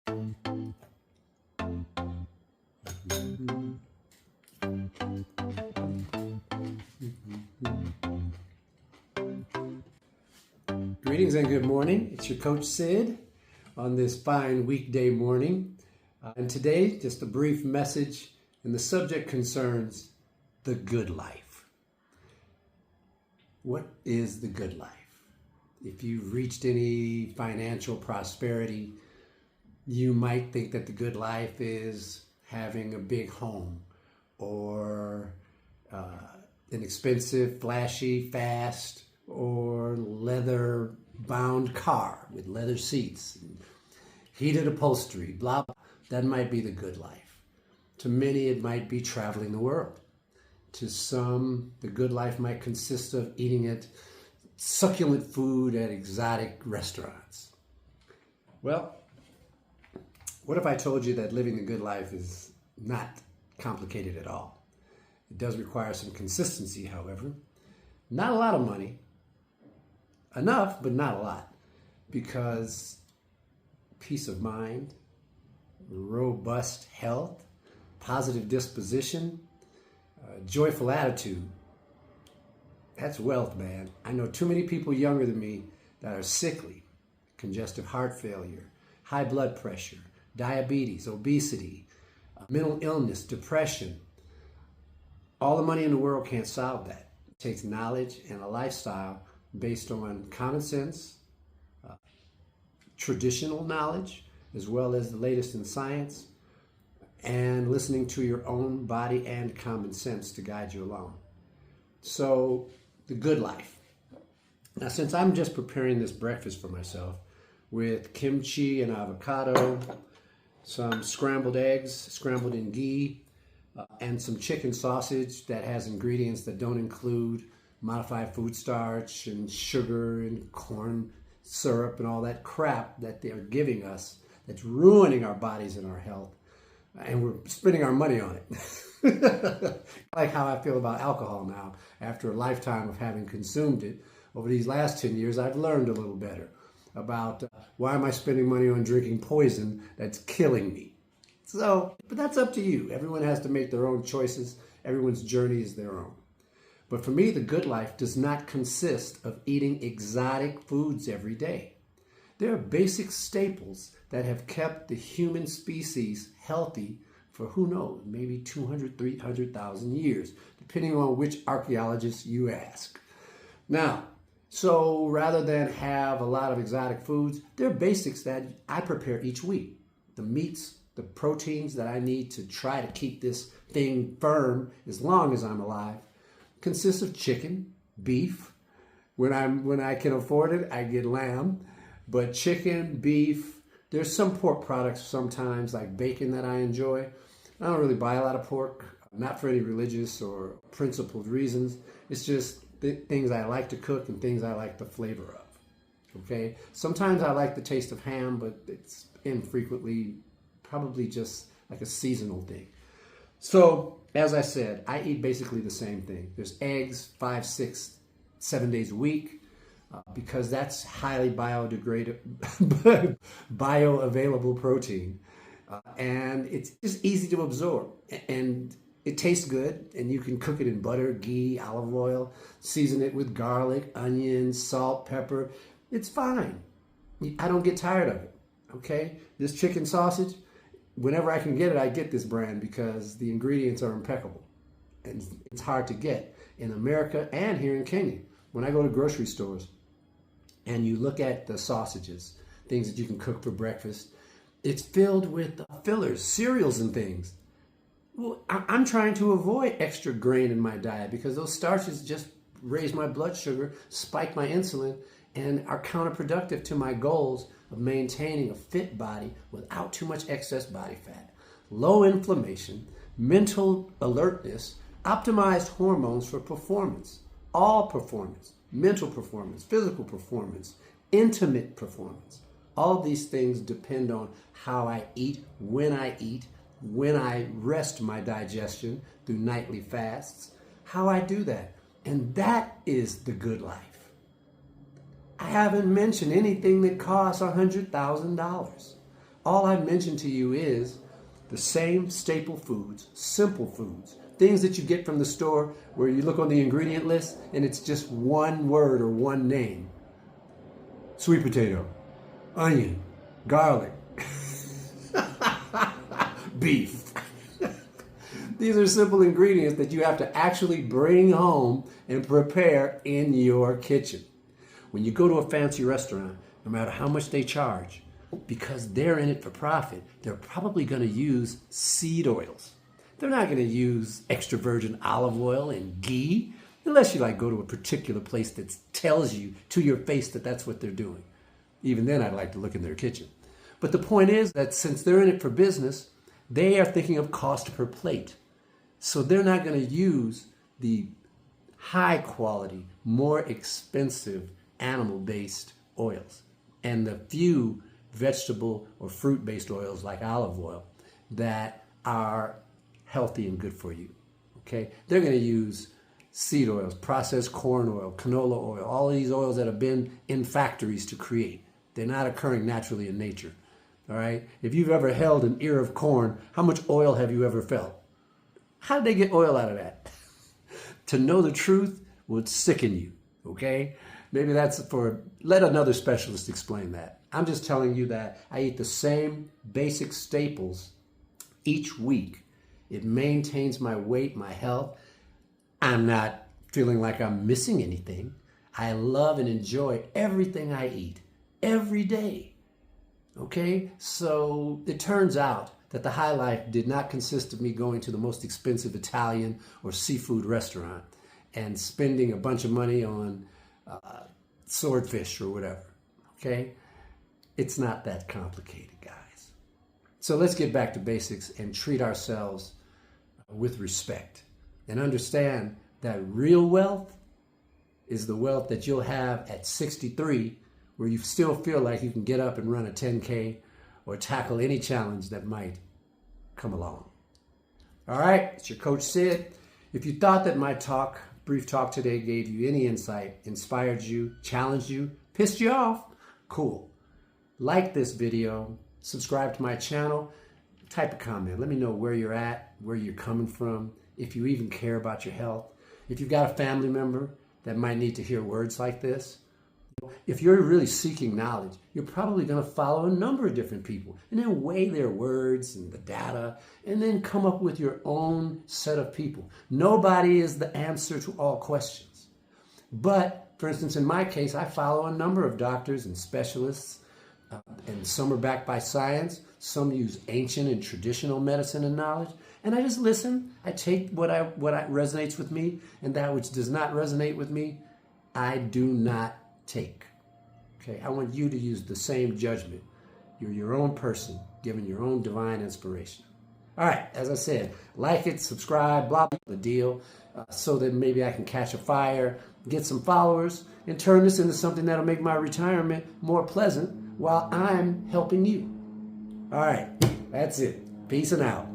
Greetings and good morning. It's your Coach Sid on this fine weekday morning. And today, just a brief message, and the subject concerns the good life. What is the good life? If you've reached any financial prosperity, you might think that the good life is having a big home or an expensive, flashy, fast, or leather-bound car with leather seats, and heated upholstery, blah, blah. That might be the good life. To many, it might be traveling the world. To some, the good life might consist of eating at succulent food at exotic restaurants. Well, what if I told you that living the good life is not complicated at all? It does require some consistency, however. Not a lot of money. Enough, but not a lot. Because peace of mind, robust health, positive disposition, joyful attitude, that's wealth, man. I know too many people younger than me that are sickly, congestive heart failure, high blood pressure, diabetes, obesity, mental illness, depression. All the money in the world can't solve that. It takes knowledge and a lifestyle based on common sense, traditional knowledge, as well as the latest in science, and listening to your own body and common sense to guide you along. So, the good life. Now, since I'm just preparing this breakfast for myself with kimchi and avocado, some scrambled eggs, scrambled in ghee, and some chicken sausage that has ingredients that don't include modified food starch and sugar and corn syrup and all that crap that they're giving us that's ruining our bodies and our health, and we're spending our money on it. Like how I feel about alcohol now. After a lifetime of having consumed it, over these last 10 years, I've learned a little better about why am I spending money on drinking poison that's killing me. So, but that's up to you. Everyone has to make their own choices. Everyone's journey is their own. But for me, the good life does not consist of eating exotic foods every day. There are basic staples that have kept the human species healthy for who knows, maybe 200, 300,000 years, depending on which archaeologist you ask. Now, so rather than have a lot of exotic foods, there are basics that I prepare each week. The meats, the proteins that I need to try to keep this thing firm as long as I'm alive, consists of chicken, beef. When I can afford it, I get lamb. But chicken, beef, there's some pork products sometimes, like bacon, that I enjoy. I don't really buy a lot of pork, not for any religious or principled reasons. It's just things I like to cook and things I like the flavor of, okay? Sometimes I like the taste of ham, but it's infrequently, probably just like a seasonal thing. So, as I said, I eat basically the same thing. There's eggs 5, 6, 7 days a week because that's highly bioavailable protein. And it's just easy to absorb. And it tastes good, and you can cook it in butter, ghee, olive oil, season it with garlic, onions, salt, pepper. It's fine. I don't get tired of it, okay? This chicken sausage, whenever I can get it, I get this brand because the ingredients are impeccable. And it's hard to get in America and here in Kenya. When I go to grocery stores and you look at the sausages, things that you can cook for breakfast, it's filled with fillers, cereals and things. Well, I'm trying to avoid extra grain in my diet because those starches just raise my blood sugar, spike my insulin, and are counterproductive to my goals of maintaining a fit body without too much excess body fat, low inflammation, mental alertness, optimized hormones for performance, all performance, mental performance, physical performance, intimate performance. All of these things depend on how I eat, when I rest my digestion through nightly fasts, how I do that. And that is the good life. I haven't mentioned anything that costs $100,000. All I've mentioned to you is the same staple foods, simple foods, things that you get from the store where you look on the ingredient list and it's just one word or one name. Sweet potato, onion, garlic, beef. These are simple ingredients that you have to actually bring home and prepare in your kitchen. When you go to a fancy restaurant, no matter how much they charge, because they're in it for profit, they're probably going to use seed oils. They're not going to use extra virgin olive oil and ghee, unless you go to a particular place that tells you to your face that that's what they're doing. Even then, I'd like to look in their kitchen. But the point is that since they're in it for business, they are thinking of cost per plate. So they're not going to use the high quality, more expensive animal-based oils and the few vegetable or fruit-based oils like olive oil that are healthy and good for you. Okay? They're going to use seed oils, processed corn oil, canola oil, all of these oils that have been in factories to create. They're not occurring naturally in nature. All right? If you've ever held an ear of corn, how much oil have you ever felt? How did they get oil out of that? To know the truth would sicken you, okay? Maybe that's let another specialist explain that. I'm just telling you that I eat the same basic staples each week. It maintains my weight, my health. I'm not feeling like I'm missing anything. I love and enjoy everything I eat every day, okay? So it turns out that the high life did not consist of me going to the most expensive Italian or seafood restaurant and spending a bunch of money on swordfish or whatever, okay? It's not that complicated, guys. So let's get back to basics and treat ourselves with respect and understand that real wealth is the wealth that you'll have at 63, where you still feel like you can get up and run a 10K or tackle any challenge that might come along. All right, it's your Coach Sid. If you thought that my brief talk today gave you any insight, inspired you, challenged you, pissed you off, cool. Like this video, subscribe to my channel, type a comment. Let me know where you're at, where you're coming from, if you even care about your health. If you've got a family member that might need to hear words like this, if you're really seeking knowledge, you're probably going to follow a number of different people and then weigh their words and the data and then come up with your own set of people. Nobody is the answer to all questions. But, for instance, in my case, I follow a number of doctors and specialists, and some are backed by science. Some use ancient and traditional medicine and knowledge. And I just listen. I take what resonates with me, and that which does not resonate with me, I do not take. Okay, I want you to use the same judgment. You're your own person, given your own divine inspiration. All right, as I said, like it, subscribe, blah, blah, the deal, so that maybe I can catch a fire, get some followers, and turn this into something that'll make my retirement more pleasant while I'm helping you. All right, that's it. Peace and out.